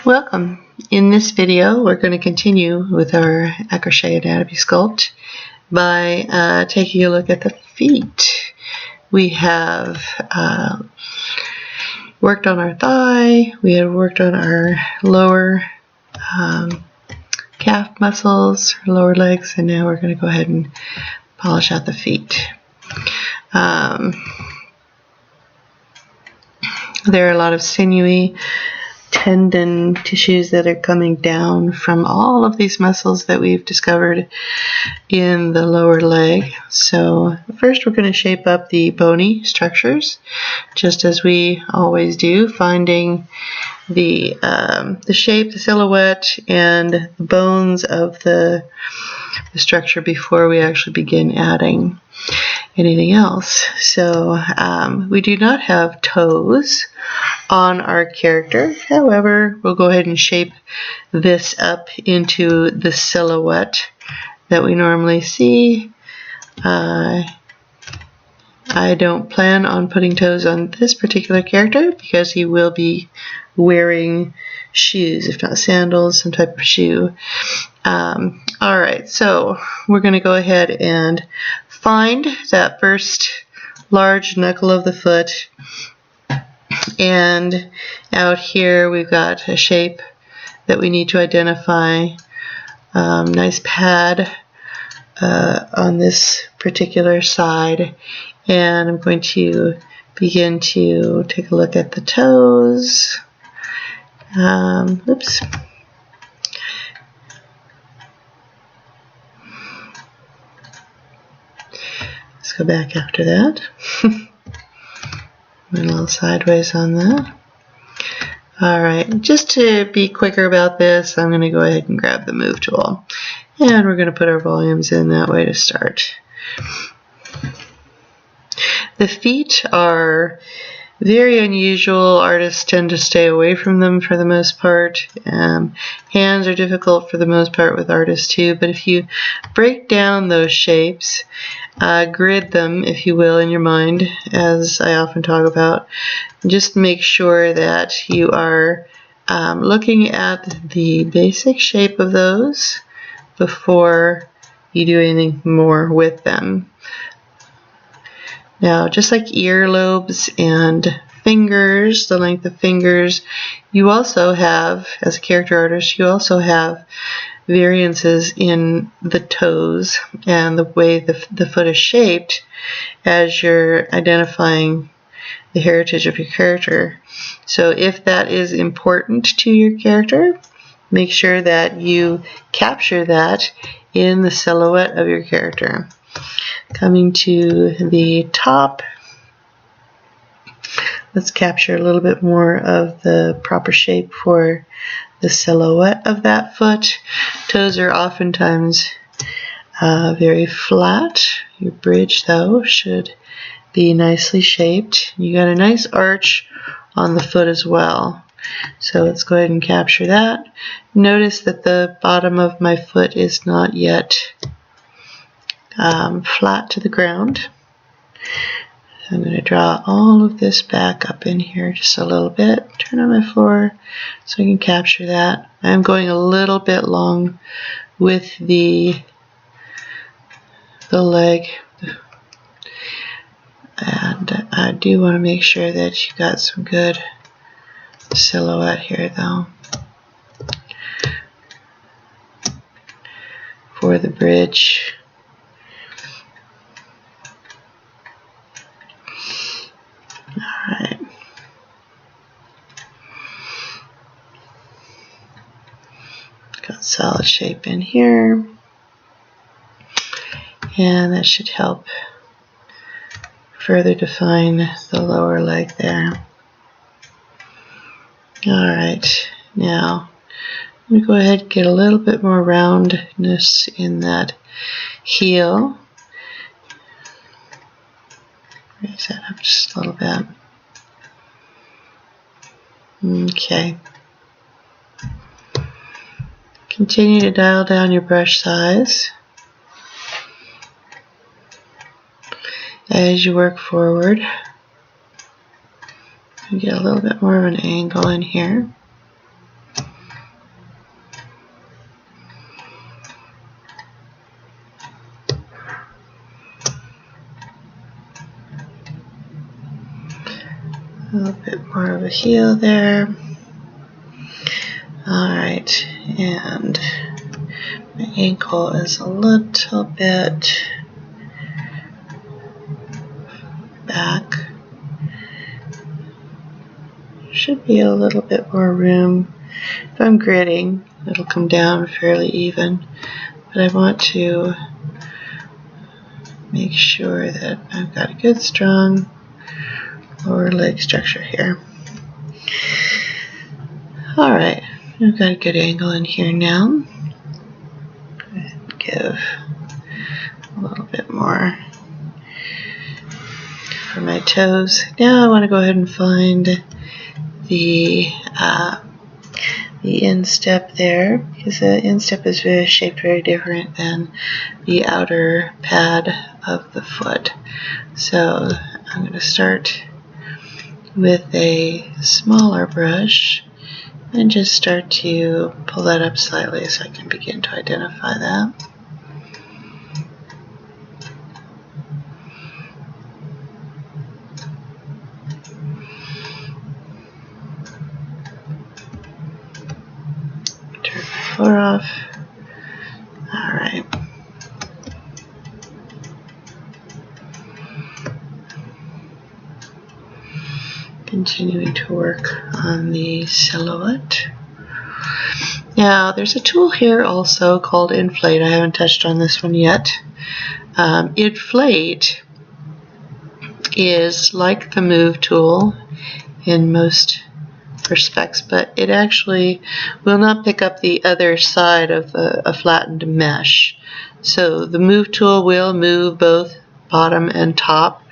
Welcome. In this video we're going to continue with our crochet anatomy sculpt by taking a look at the feet. We have worked on our thigh, we have worked on our lower calf muscles, lower legs, and now we're going to go ahead and polish out the feet. There are a lot of sinewy tendon tissues that are coming down from all of these muscles that we've discovered in the lower leg. So first we're going to shape up the bony structures, just as we always do, finding the shape, the silhouette, and the bones of the structure before we actually begin adding anything else. So we do not have toes on our character. However, we'll go ahead and shape this up into the silhouette that we normally see. I don't plan on putting toes on this particular character because he will be wearing shoes, if not sandals, some type of shoe. Alright, so we're going to go ahead and find that first large knuckle of the foot, and out here we've got a shape that we need to identify. Nice pad on this particular side, and I'm going to begin to take a look at the toes. Oops. Let's go back after that. Went a little sideways on that. Alright, just to be quicker about this, I'm going to go ahead and grab the move tool. And we're going to put our volumes in that way to start. The feet are very unusual. Artists tend to stay away from them for the most part. Hands are difficult for the most part with artists too, but if you break down those shapes, grid them, if you will, in your mind, as I often talk about, just make sure that you are looking at the basic shape of those before you do anything more with them. Now, just like earlobes and fingers, the length of fingers, you also have, as a character artist, you also have variances in the toes and the way the foot is shaped as you're identifying the heritage of your character. So if that is important to your character, make sure that you capture that in the silhouette of your character. Coming to the top, let's capture a little bit more of the proper shape for the silhouette of that foot. Toes are oftentimes very flat. Your bridge, though, should be nicely shaped. You got a nice arch on the foot as well. So let's go ahead and capture that. Notice that the bottom of my foot is not yet flat to the ground. I'm going to draw all of this back up in here just a little bit. Turn on my floor so I can capture that. I'm going a little bit long with the leg, and I do want to make sure that you got some good silhouette here, though, for the bridge. Alright. Got solid shape in here. And that should help further define the lower leg there. Alright, now I'm going to go ahead and get a little bit more roundness in that heel. Raise that up just a little bit. Okay. Continue to dial down your brush size as you work forward. You get a little bit more of an angle in here. bit more of a heel there. Alright, and my ankle is a little bit back. Should be a little bit more room. If I'm gridding, it'll come down fairly even, but I want to make sure that I've got a good strong lower leg structure here. Alright, I've got a good angle in here now. Go ahead and give a little bit more for my toes. Now I want to go ahead and find the instep there, because the instep is shaped very different than the outer pad of the foot. So I'm going to start with a smaller brush and just start to pull that up slightly so I can begin to identify that. Turn my foot off. Alright. Continuing to work on the silhouette. Now there's a tool here also called Inflate. I haven't touched on this one yet. Inflate is like the Move tool in most respects, but it actually will not pick up the other side of a flattened mesh. So the Move tool will move both bottom and top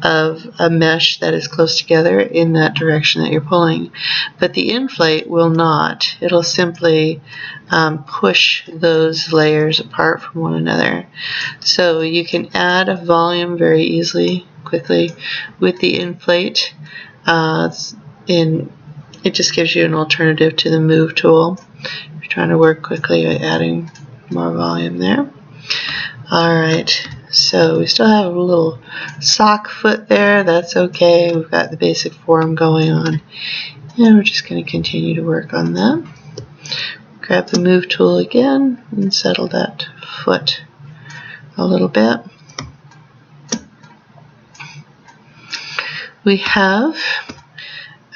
of a mesh that is close together in that direction that you're pulling, but the Inflate will not. It'll simply push those layers apart from one another. So you can add a volume very easily, quickly with the Inflate. It just gives you an alternative to the Move tool if you're trying to work quickly by adding more volume there. Alright, so we still have a little sock foot there. That's okay. We've got the basic form going on. And we're just going to continue to work on that. Grab the Move tool again and settle that foot a little bit. We have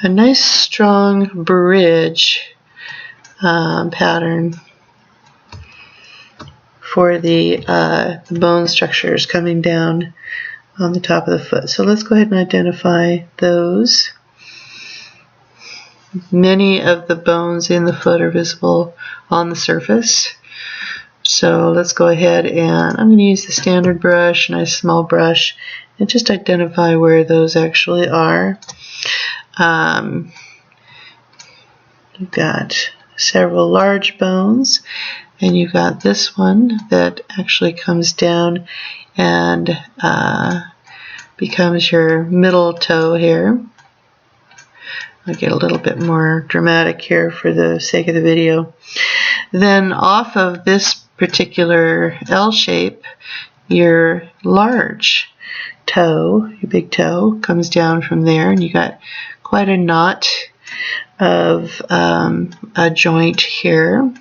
a nice strong bridge pattern for the bone structures coming down on the top of the foot. So let's go ahead and identify those. Many of the bones in the foot are visible on the surface. So let's go ahead and I'm going to use the standard brush, a nice small brush, and just identify where those actually are. You've got several large bones, and you've got this one that actually comes down and becomes your middle toe here. I'll get a little bit more dramatic here for the sake of the video. Then off of this particular L shape, your large toe, your big toe, comes down from there, and you got quite a knot of a joint here.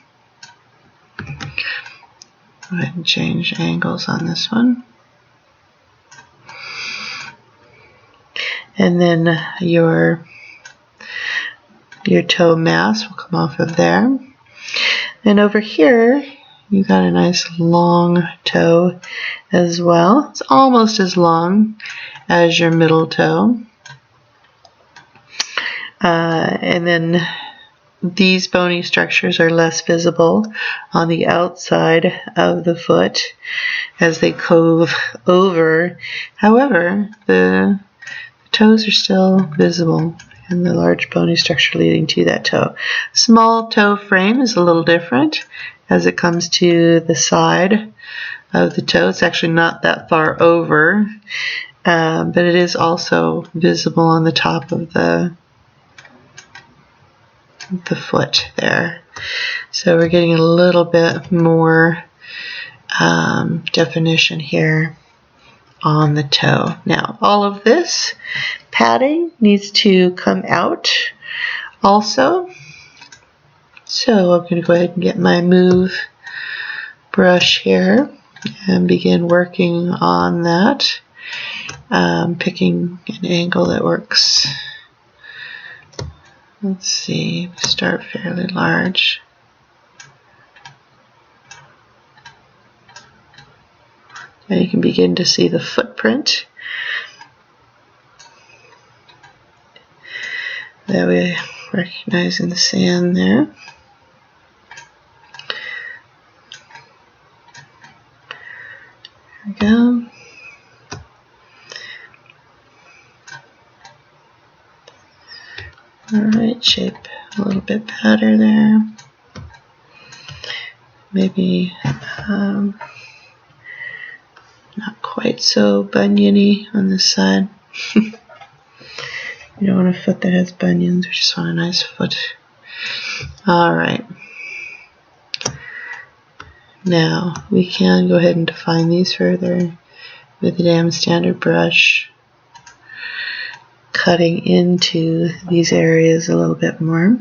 Go ahead and change angles on this one. And then your toe mass will come off of there. And over here, you got a nice long toe as well. It's almost as long as your middle toe. And then these bony structures are less visible on the outside of the foot as they cove over. However, the toes are still visible and the large bony structure leading to that toe. Small toe frame is a little different as it comes to the side of the toe. It's actually not that far over, but it is also visible on the top of the foot there. So we're getting a little bit more definition here on the toe. Now, all of this padding needs to come out also. So I'm going to go ahead and get my move brush here and begin working on that. Picking an angle that works. Let's see, start fairly large. Now you can begin to see the footprint. That way, recognizing the sand there. There we go. Alright, shape a little bit better there. Maybe not quite so bunion-y on this side. You don't want a foot that has bunions, you just want a nice foot. Alright. Now, we can go ahead and define these further with the damn standard brush, cutting into these areas a little bit more.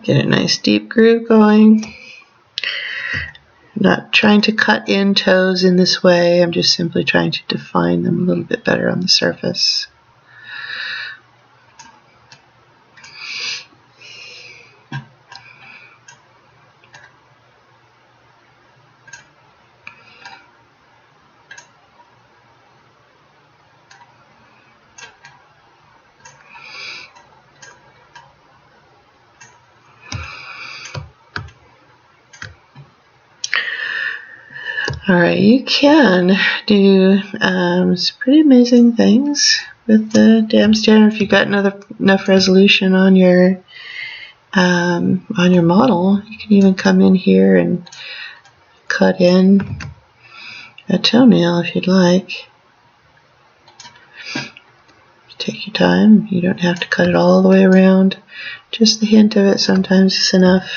Get a nice deep groove going. Not trying to cut in toes in this way, I'm just simply trying to define them a little bit better on the surface. Alright, you can do some pretty amazing things with the damn standard if you've got enough resolution on your model. You can even come in here and cut in a toenail if you'd like. Take your time. You don't have to cut it all the way around. Just the hint of it sometimes is enough.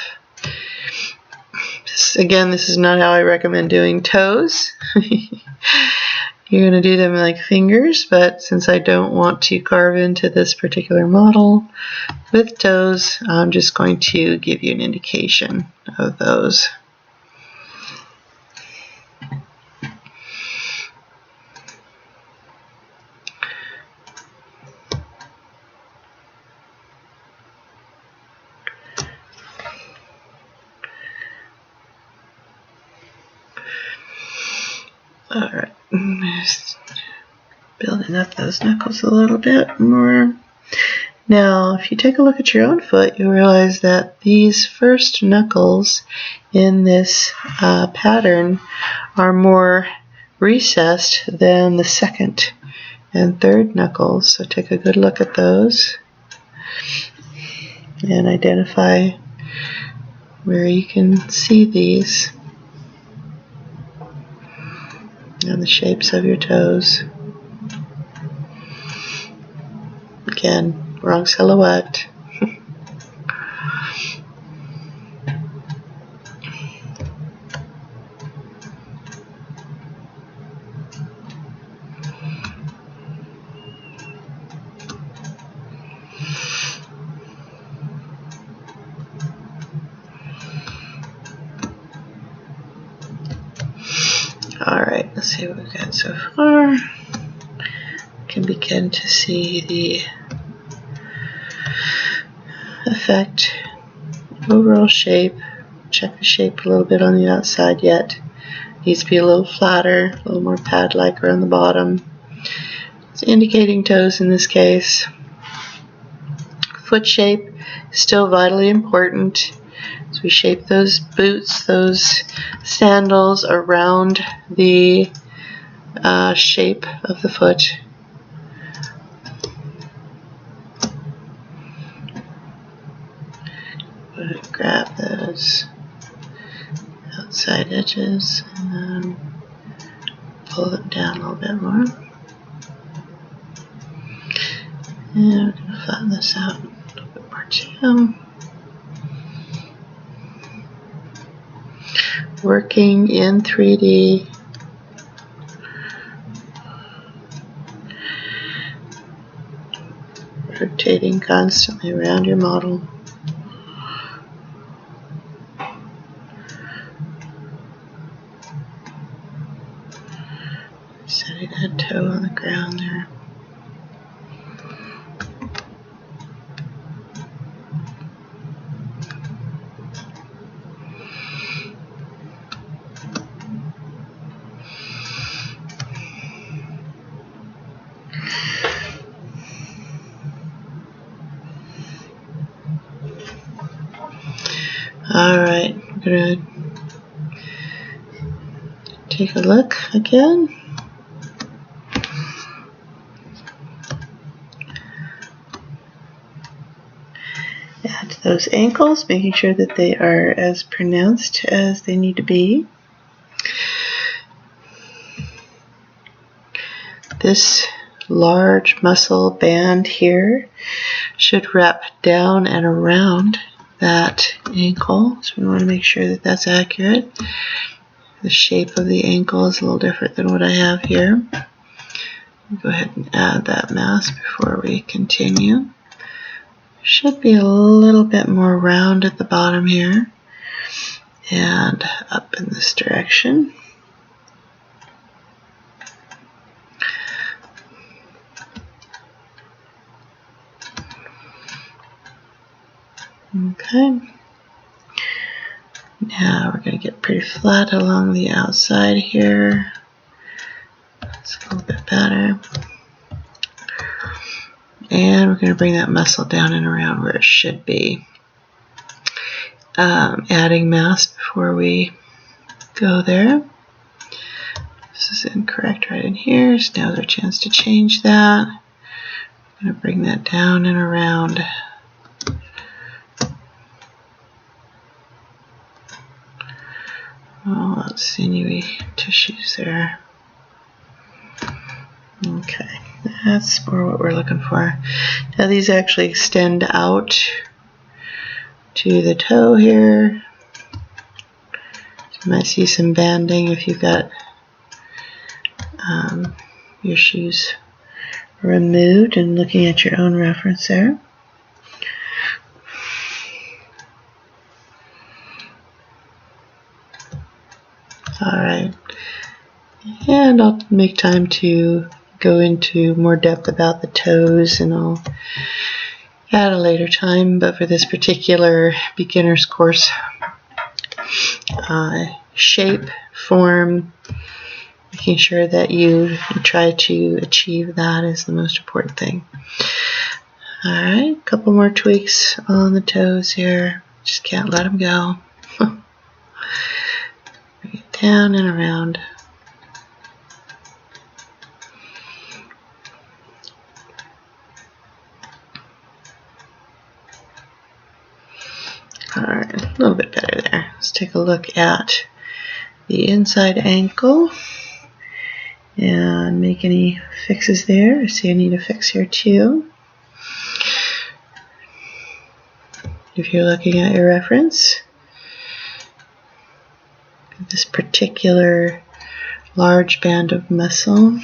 Again, this is not how I recommend doing toes. You're going to do them like fingers, but since I don't want to carve into this particular model with toes, I'm just going to give you an indication of those. Alright, just building up those knuckles a little bit more. Now, if you take a look at your own foot, you'll realize that these first knuckles in this pattern are more recessed than the second and third knuckles. So take a good look at those and identify where you can see these and the shapes of your toes. Again, wrong silhouette. Alright, let's see what we've got so far. Can begin to see the effect, overall shape. Check the shape a little bit on the outside yet. Needs to be a little flatter, a little more pad-like around the bottom. It's indicating toes in this case. Foot shape is still vitally important. So we shape those boots, those sandals around the shape of the foot. Grab those outside edges and then pull them down a little bit more. And we're going to flatten this out a little bit more too. Working in 3D. Rotating constantly around your model. Setting that toe on the ground there. Alright, we're going to take a look again. Add those ankles, making sure that they are as pronounced as they need to be. This large muscle band here should wrap down and around that ankle, so we want to make sure that that's accurate. The shape of the ankle is a little different than what I have here. Go ahead and add that mask before we continue. Should be a little bit more round at the bottom here and up in this direction. Okay. Now we're going to get pretty flat along the outside here. That's a little bit better. And we're going to bring that muscle down and around where it should be. Adding mask before we go there. This is incorrect right in here, so now's our chance to change that. I'm going to bring that down and around. Oh, that's sinewy tissues there. Okay, that's more what we're looking for. Now these actually extend out to the toe here. You might see some banding if you've got your shoes removed and looking at your own reference there. Alright, and I'll make time to go into more depth about the toes, and I'll at a later time, but for this particular beginner's course, shape, form, making sure that you try to achieve that is the most important thing. Alright, a couple more tweaks on the toes here, just can't let them go. Bring it down and around. Alright, a little bit better there. Let's take a look at the inside ankle and make any fixes there. I see I need a fix here too. If you're looking at your reference, this particular large band of muscle.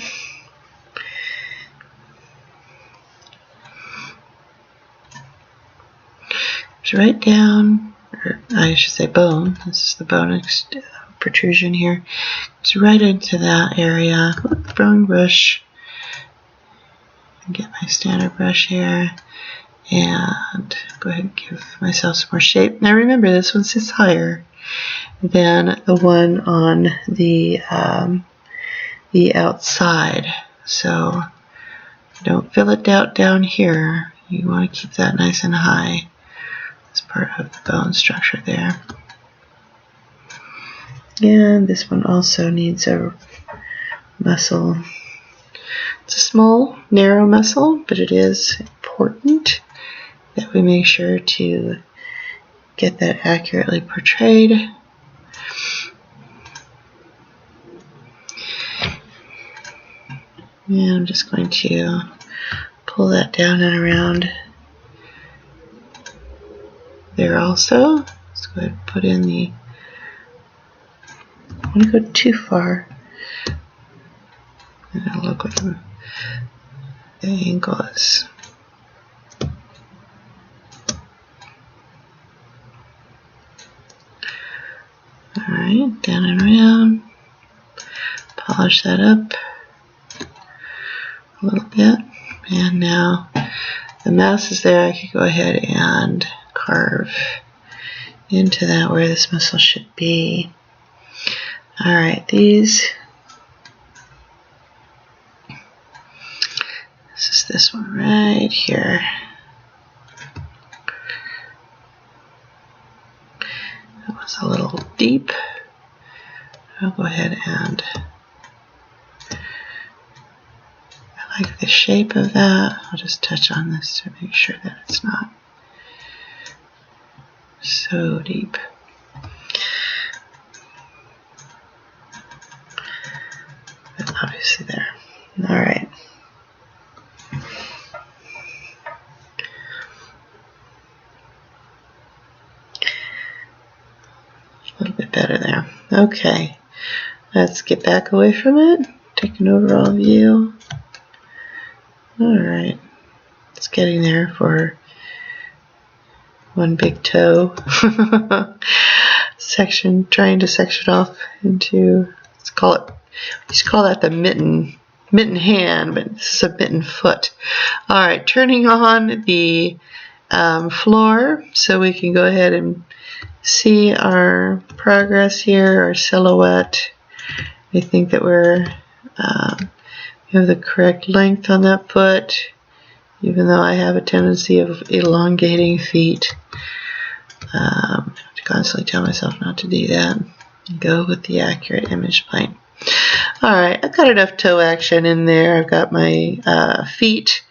It's right down, or I should say bone. This is the bone protrusion here. It's right into that area. Throwing brush. Get my standard brush here. And go ahead and give myself some more shape. Now remember, this one sits higher than the one on the outside. So don't fill it out down here. You want to keep that nice and high. It's part of the bone structure there. And this one also needs a muscle. It's a small, narrow muscle, but it is important that we make sure to get that accurately portrayed. And I'm just going to pull that down and around there also. Let's go ahead and put in the, I don't want to go too far. And I'll look what the angle is. Alright, down and around. Polish that up a little bit. And now the mouse is there. I could go ahead and carve into that where this muscle should be. Alright, these. This is this one right here. That was a little deep. I'll go ahead and I like the shape of that. I'll just touch on this to make sure that it's not so deep. But obviously there. All right. A little bit better there. Okay. Let's get back away from it. Take an overall view. All right. It's getting there for one big toe section, trying to section off into, let's call it, we used to call that the mitten hand, but this is a mitten foot. All right, turning on the floor so we can go ahead and see our progress here, our silhouette. We think that we have the correct length on that foot, even though I have a tendency of elongating feet. I have to constantly tell myself not to do that. Go with the accurate image plane. Alright, I've got enough toe action in there. I've got my feet,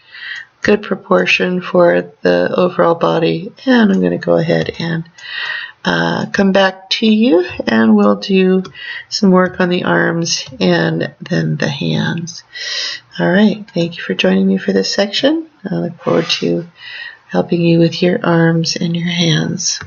good proportion for the overall body, and I'm going to go ahead and come back to you and we'll do some work on the arms and then the hands. Alright, thank you for joining me for this section. I look forward to helping you with your arms and your hands.